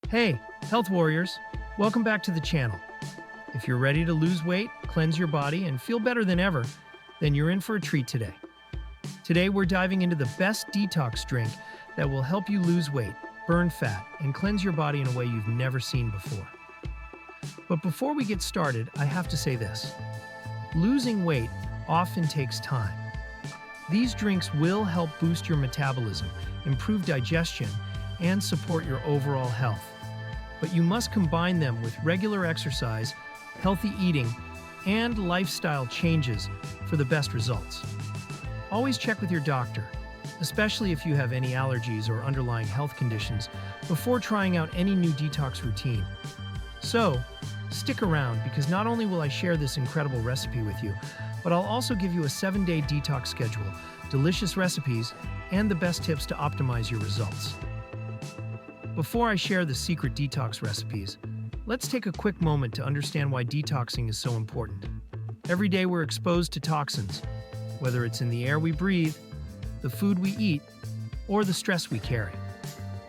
Hey, health warriors, welcome back to the channel. If you're ready to lose weight, cleanse your body, and feel better than ever, then you're in for a treat today. Today, we're diving into the best detox drink that will help you lose weight, burn fat, and cleanse your body in a way you've never seen before. But before we get started, I have to say this. Losing weight often takes time. These drinks will help boost your metabolism, improve digestion, and support your overall health. But you must combine them with regular exercise, healthy eating, and lifestyle changes for the best results. Always check with your doctor, especially if you have any allergies or underlying health conditions, before trying out any new detox routine. So, stick around because not only will I share this incredible recipe with you, but I'll also give you a 7-day detox schedule, delicious recipes, and the best tips to optimize your results. Before I share the secret detox recipes, let's take a quick moment to understand why detoxing is so important. Every day we're exposed to toxins, whether it's in the air we breathe, the food we eat, or the stress we carry.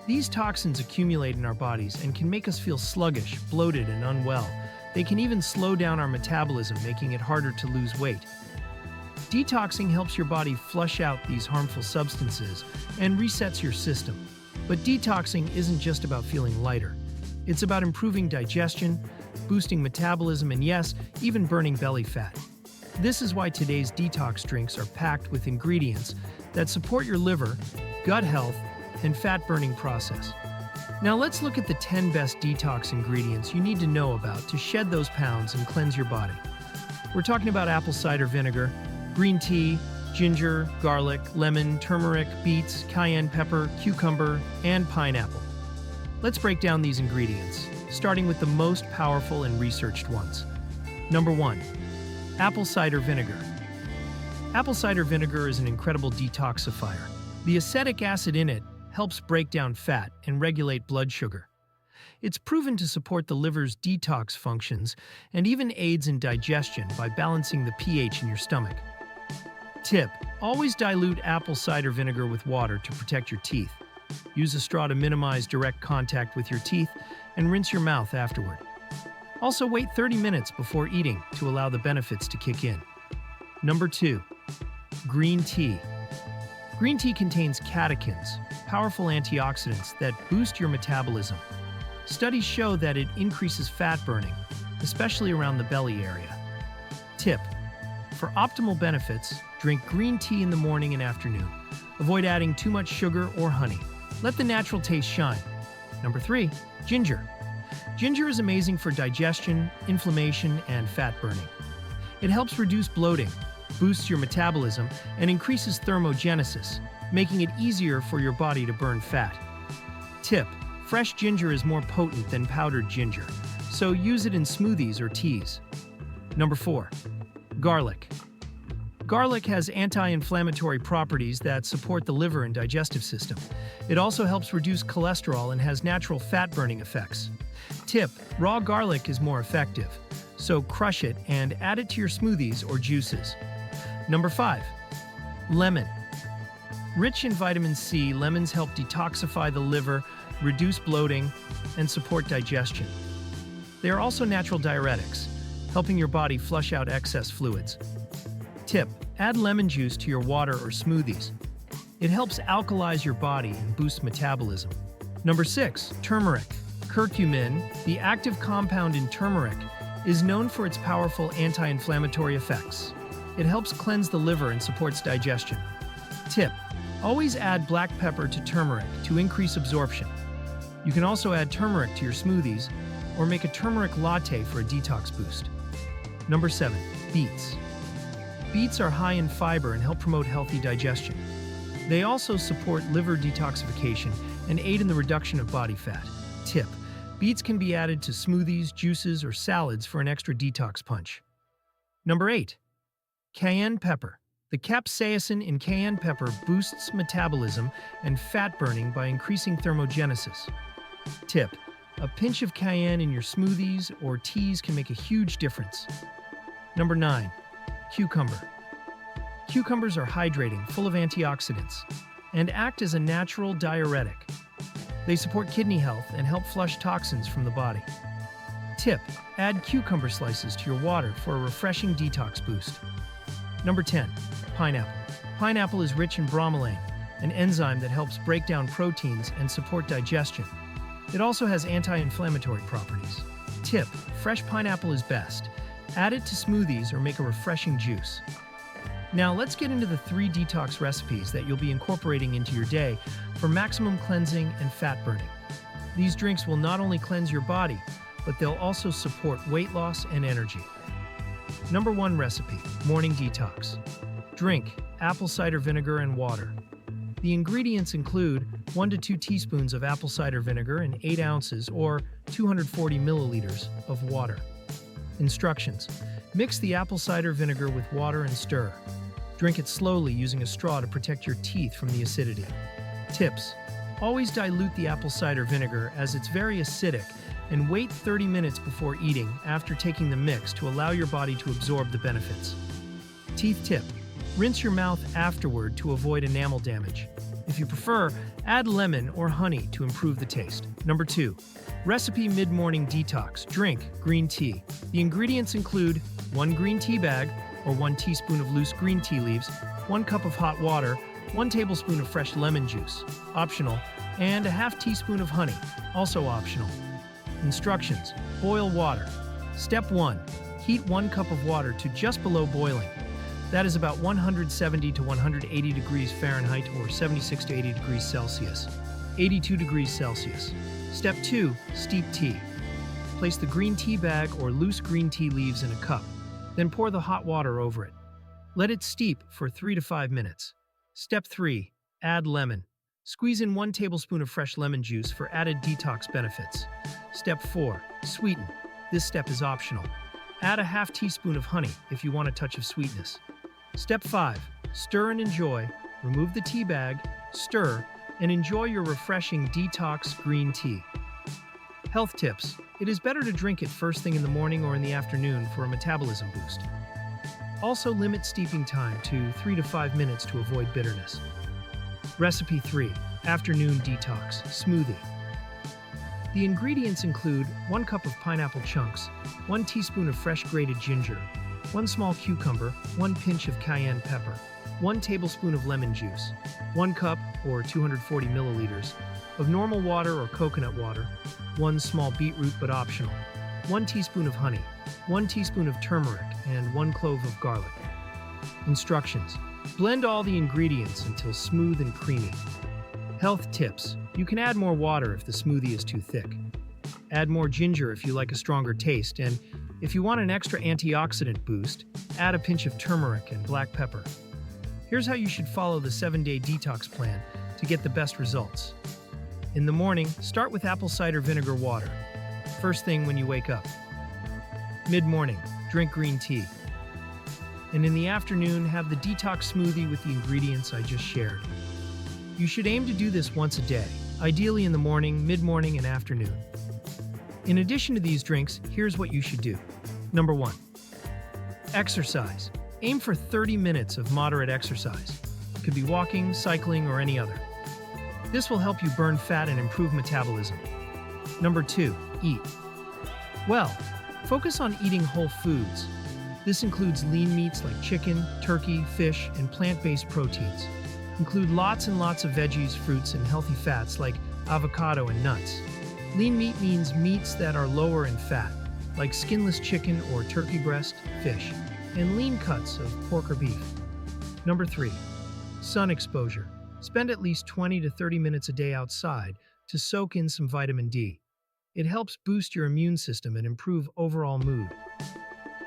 These toxins accumulate in our bodies and can make us feel sluggish, bloated, and unwell. They can even slow down our metabolism, making it harder to lose weight. Detoxing helps your body flush out these harmful substances and resets your system. But detoxing isn't just about feeling lighter. It's about improving digestion, boosting metabolism, and yes, even burning belly fat. This is why today's detox drinks are packed with ingredients that support your liver, gut health, and fat-burning process. Now let's look at the 10 best detox ingredients you need to know about to shed those pounds and cleanse your body. We're talking about apple cider vinegar, green tea, ginger, garlic, lemon, turmeric, beets, cayenne pepper, cucumber, and pineapple. Let's break down these ingredients, starting with the most powerful and researched ones. Number 1. Apple cider vinegar. Apple cider vinegar is an incredible detoxifier. The acetic acid in it helps break down fat and regulate blood sugar. It's proven to support the liver's detox functions and even aids in digestion by balancing the pH in your stomach. Tip: always dilute apple cider vinegar with water to protect your teeth. Use a straw to minimize direct contact with your teeth and rinse your mouth afterward. Also, wait 30 minutes before eating to allow the benefits to kick in. Number 2. Green tea. Green tea contains catechins, powerful antioxidants that boost your metabolism. Studies show that it increases fat burning, especially around the belly area. Tip: for optimal benefits, drink green tea in the morning and afternoon. Avoid adding too much sugar or honey. Let the natural taste shine. Number 3. Ginger. Ginger is amazing for digestion, inflammation, and fat burning. It helps reduce bloating, boosts your metabolism, and increases thermogenesis, making it easier for your body to burn fat. Tip: fresh ginger is more potent than powdered ginger, so use it in smoothies or teas. Number 4. Garlic. Garlic has anti-inflammatory properties that support the liver and digestive system. It also helps reduce cholesterol and has natural fat-burning effects. Tip: raw garlic is more effective, so crush it and add it to your smoothies or juices. Number 5. Lemon. Rich in vitamin C, lemons help detoxify the liver, reduce bloating, and support digestion. They are also natural diuretics, helping your body flush out excess fluids. Tip: add lemon juice to your water or smoothies. It helps alkalize your body and boost metabolism. Number 6. Turmeric. Curcumin, the active compound in turmeric, is known for its powerful anti-inflammatory effects. It helps cleanse the liver and supports digestion. Tip: always add black pepper to turmeric to increase absorption. You can also add turmeric to your smoothies or make a turmeric latte for a detox boost. Number 7. Beets. Beets are high in fiber and help promote healthy digestion. They also support liver detoxification and aid in the reduction of body fat. Tip: beets can be added to smoothies, juices, or salads for an extra detox punch. Number 8. Cayenne pepper. The capsaicin in cayenne pepper boosts metabolism and fat burning by increasing thermogenesis. Tip: a pinch of cayenne in your smoothies or teas can make a huge difference. Number 9. Cucumber. Cucumbers are hydrating, full of antioxidants, and act as a natural diuretic. They support kidney health and help flush toxins from the body. Tip: add cucumber slices to your water for a refreshing detox boost. Number 10. Pineapple. Pineapple is rich in bromelain, an enzyme that helps break down proteins and support digestion. It also has anti-inflammatory properties. Tip: fresh pineapple is best. Add it to smoothies or make a refreshing juice. Now let's get into the 3 detox recipes that you'll be incorporating into your day for maximum cleansing and fat burning. These drinks will not only cleanse your body, but they'll also support weight loss and energy. Number 1 recipe: morning detox. Drink apple cider vinegar and water. The ingredients include 1 to 2 teaspoons of apple cider vinegar and 8 ounces or 240 milliliters of water. Instructions: mix the apple cider vinegar with water and stir. Drink it slowly using a straw to protect your teeth from the acidity. Tips: always dilute the apple cider vinegar as it's very acidic, and wait 30 minutes before eating after taking the mix to allow your body to absorb the benefits. Teeth tip: rinse your mouth afterward to avoid enamel damage. If you prefer, add lemon or honey to improve the taste. Number 2. Recipe mid-morning detox. Drink green tea. The ingredients include 1 green tea bag or 1 teaspoon of loose green tea leaves, 1 cup of hot water, 1 tablespoon of fresh lemon juice, optional, and a half teaspoon of honey, also optional. Instructions: boil water. Step 1. Heat 1 cup of water to just below boiling. That is about 170 to 180 degrees Fahrenheit or 76 to 80 degrees Celsius. 82 degrees Celsius. Step 2. Steep tea. Place the green tea bag or loose green tea leaves in a cup, then pour the hot water over it. Let it steep for 3 to 5 minutes. Step 3. Add lemon. Squeeze in 1 tablespoon of fresh lemon juice for added detox benefits. Step 4. Sweeten. This step is optional. Add a half teaspoon of honey if you want a touch of sweetness. Step 5. Stir and enjoy. Remove the tea bag, stir, and enjoy your refreshing detox green tea. Health tips: it is better to drink it first thing in the morning or in the afternoon for a metabolism boost. Also limit steeping time to 3 to 5 minutes to avoid bitterness. Recipe 3. Afternoon detox smoothie. The ingredients include 1 cup of pineapple chunks, 1 teaspoon of fresh grated ginger, 1 small cucumber, 1 pinch of cayenne pepper, 1 tablespoon of lemon juice, 1 cup, or 240 milliliters, of normal water or coconut water, 1 small beetroot but optional, 1 teaspoon of honey, 1 teaspoon of turmeric, and 1 clove of garlic. Instructions: blend all the ingredients until smooth and creamy. Health tips: you can add more water if the smoothie is too thick. Add more ginger if you like a stronger taste, and if you want an extra antioxidant boost, add a pinch of turmeric and black pepper. Here's how you should follow the 7-day detox plan to get the best results. In the morning, start with apple cider vinegar water. First thing when you wake up. Mid-morning, drink green tea. And in the afternoon, have the detox smoothie with the ingredients I just shared. You should aim to do this once a day, ideally in the morning, mid-morning, and afternoon. In addition to these drinks, here's what you should do. Number 1. Exercise. Aim for 30 minutes of moderate exercise. It could be walking, cycling, or any other. This will help you burn fat and improve metabolism. Number 2. Eat. Well, focus on eating whole foods. This includes lean meats like chicken, turkey, fish, and plant-based proteins. Include lots and lots of veggies, fruits, and healthy fats like avocado and nuts. Lean meat means meats that are lower in fat, like skinless chicken or turkey breast, fish, and lean cuts of pork or beef. Number 3. Sun exposure. Spend at least 20 to 30 minutes a day outside to soak in some vitamin D. It helps boost your immune system and improve overall mood.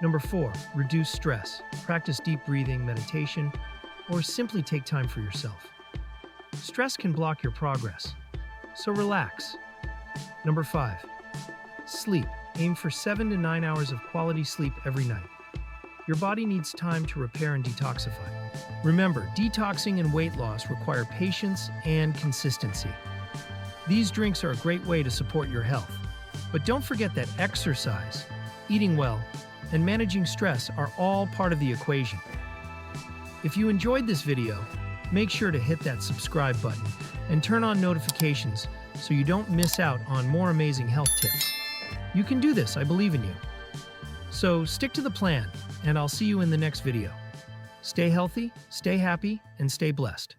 Number 4. Reduce stress. Practice deep breathing, meditation, or simply take time for yourself. Stress can block your progress, so relax. Number 5. Sleep. Aim for 7 to 9 hours of quality sleep every night. Your body needs time to repair and detoxify. Remember, detoxing and weight loss require patience and consistency. These drinks are a great way to support your health. But don't forget that exercise, eating well, and managing stress are all part of the equation. If you enjoyed this video, make sure to hit that subscribe button and turn on notifications so you don't miss out on more amazing health tips. You can do this, I believe in you. So stick to the plan, and I'll see you in the next video. Stay healthy, stay happy, and stay blessed.